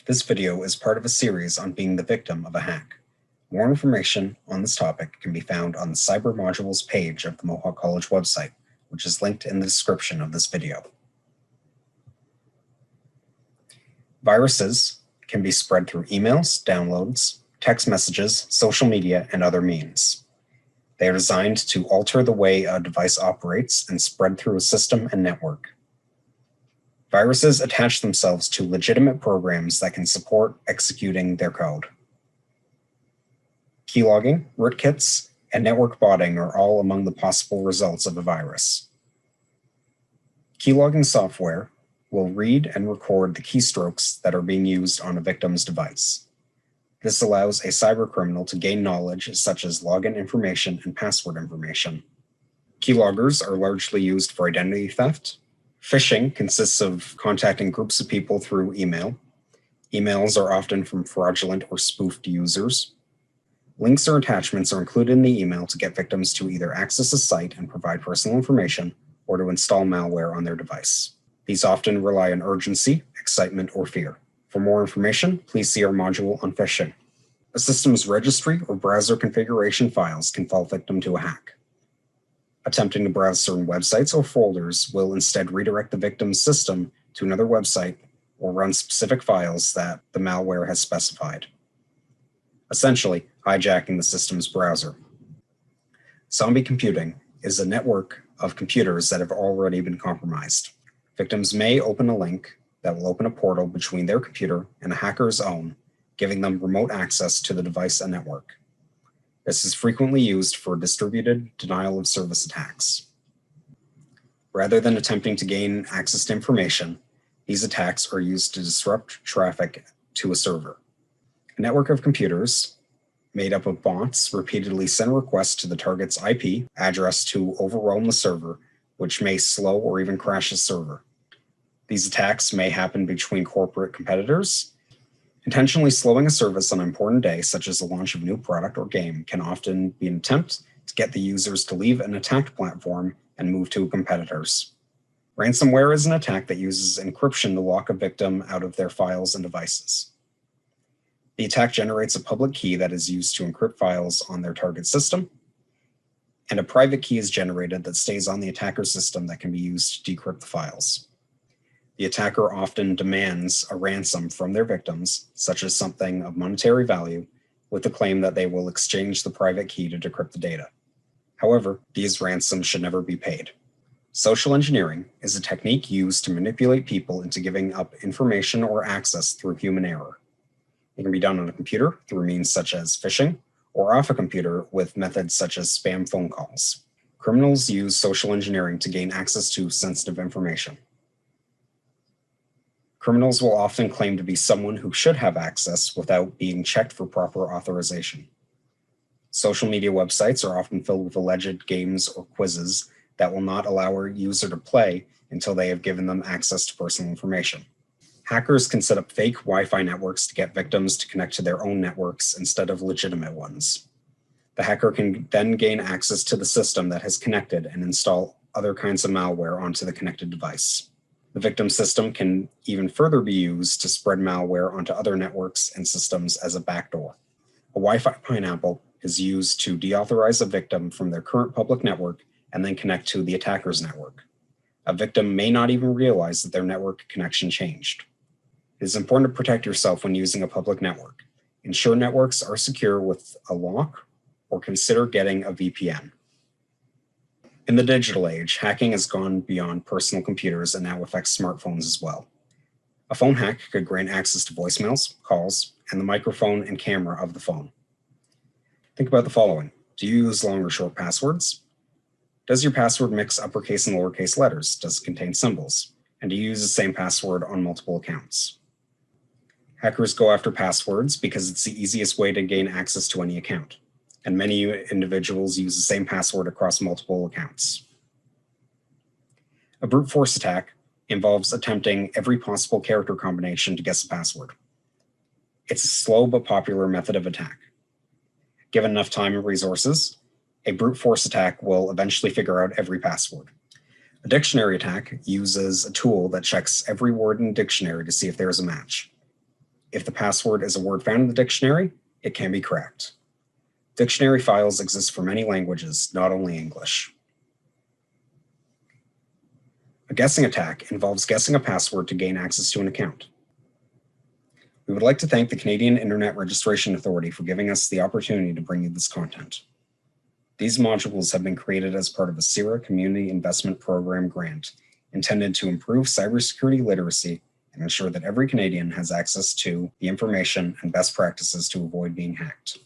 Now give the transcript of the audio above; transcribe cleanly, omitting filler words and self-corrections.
This video is part of a series on being the victim of a hack. More information on this topic can be found on the Cyber Modules page of the Mohawk College website, which is linked in the description of this video. Viruses can be spread through emails, downloads, text messages, social media, and other means. They are designed to alter the way a device operates and spread through a system and network. Viruses attach themselves to legitimate programs that can support executing their code. Keylogging, rootkits, and network botting are all among the possible results of a virus. Keylogging software will read and record the keystrokes that are being used on a victim's device. This allows a cybercriminal to gain knowledge such as login information and password information. Keyloggers are largely used for identity theft. Phishing consists of contacting groups of people through email. Emails are often from fraudulent or spoofed users. Links or attachments are included in the email to get victims to either access a site and provide personal information or to install malware on their device. These often rely on urgency, excitement, or fear. For more information, please see our module on phishing. A system's registry or browser configuration files can fall victim to a hack. Attempting to browse certain websites or folders will instead redirect the victim's system to another website or run specific files that the malware has specified, essentially hijacking the system's browser. Zombie computing is a network of computers that have already been compromised. Victims may open a link that will open a portal between their computer and a hacker's own, giving them remote access to the device and network. This is frequently used for distributed denial of service attacks. Rather than attempting to gain access to information, these attacks are used to disrupt traffic to a server. A network of computers made up of bots repeatedly send requests to the target's IP address to overwhelm the server, which may slow or even crash the server. These attacks may happen between corporate competitors. Intentionally slowing a service on an important day, such as the launch of a new product or game, can often be an attempt to get the users to leave an attacked platform and move to competitors. Ransomware is an attack that uses encryption to lock a victim out of their files and devices. The attack generates a public key that is used to encrypt files on their target system, and a private key is generated that stays on the attacker's system that can be used to decrypt the files. The attacker often demands a ransom from their victims, such as something of monetary value, with the claim that they will exchange the private key to decrypt the data. However, these ransoms should never be paid. Social engineering is a technique used to manipulate people into giving up information or access through human error. It can be done on a computer through means such as phishing, or off a computer with methods such as spam phone calls. Criminals use social engineering to gain access to sensitive information. Criminals will often claim to be someone who should have access without being checked for proper authorization. Social media websites are often filled with alleged games or quizzes that will not allow a user to play until they have given them access to personal information. Hackers can set up fake Wi-Fi networks to get victims to connect to their own networks instead of legitimate ones. The hacker can then gain access to the system that has connected and install other kinds of malware onto the connected device. The victim system can even further be used to spread malware onto other networks and systems as a backdoor. A Wi-Fi pineapple is used to deauthorize a victim from their current public network and then connect to the attacker's network. A victim may not even realize that their network connection changed. It is important to protect yourself when using a public network. Ensure networks are secure with a lock or consider getting a VPN. In the digital age, hacking has gone beyond personal computers and now affects smartphones as well. A phone hack could grant access to voicemails, calls, and the microphone and camera of the phone. Think about the following. Do you use long or short passwords? Does your password mix uppercase and lowercase letters? Does it contain symbols? And do you use the same password on multiple accounts? Hackers go after passwords because it's the easiest way to gain access to any account, and many individuals use the same password across multiple accounts. A brute force attack involves attempting every possible character combination to guess a password. It's a slow but popular method of attack. Given enough time and resources, a brute force attack will eventually figure out every password. A dictionary attack uses a tool that checks every word in a dictionary to see if there is a match. If the password is a word found in the dictionary, it can be cracked. Dictionary files exist for many languages, not only English. A guessing attack involves guessing a password to gain access to an account. We would like to thank the Canadian Internet Registration Authority for giving us the opportunity to bring you this content. These modules have been created as part of a CIRA Community Investment Program grant intended to improve cybersecurity literacy and ensure that every Canadian has access to the information and best practices to avoid being hacked.